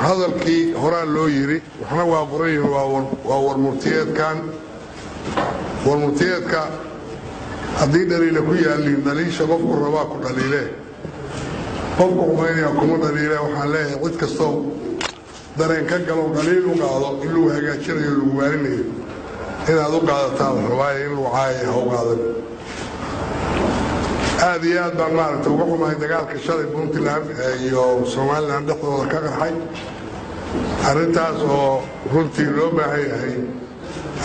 hadalkii horaa loo yiri waxna waa qoray waa warmurtiyeedka haddii dhaliila ku yaalin dhaliisha qofku rabaa ku dhaliile qofku umaynaya kuma dhaliile waxaan leeyahay cid kastoo dareen ka galo dhaliil u qaado in lagu hagaajinayo lagu waarinayo inaad u qaadataan rabaa in lagu caayo ha u qaadan aad iyo aad baan maaragtay uga xumahay dagaalka shalay Puntland iyo Somaliland dhexdooda ka qarxay arrintaas oo runtii loo baahan yahay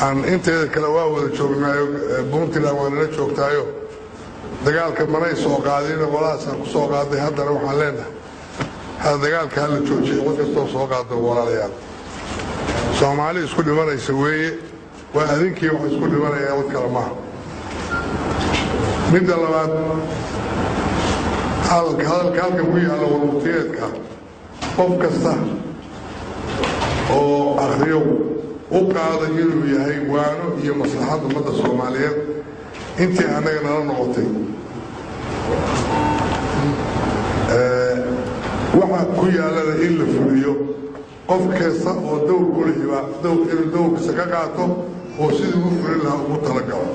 aan inteeda kale waa wada joognaayo Puntland waa nala joogtaayo dagaalka maray soo qaadeen walaas ku soo qaaday haddana waxaan leenahay hada dagaalka la joojiyay wad kastoo soo qaado walaalayaal Soomaali isku dhimanaysa weeye waa adinkii wax isku dhimanaya wad kala ma midda labaad halka ku yaala warmurtiyeedka qof kasta oo akhriyo u qaada inuu yahay waano iyo maslaxad ummadda Soomaaliyeed intii anaga nala noqotay waxa ku yaalada in la fuliyo qof kasta oo dowr ku leeyahay dowrkiisa ka qaato oo sidii uu fulin lahaa ugu talagalo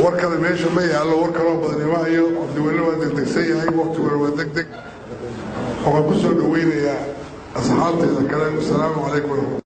warkada meesha ma yaalo war kale badan ma hayo abdiwali waa degdegsan yahay waqtigu waa degdeg waxaan ku soo dhaweynayaa asxaabteeda kale assalaamu calaykum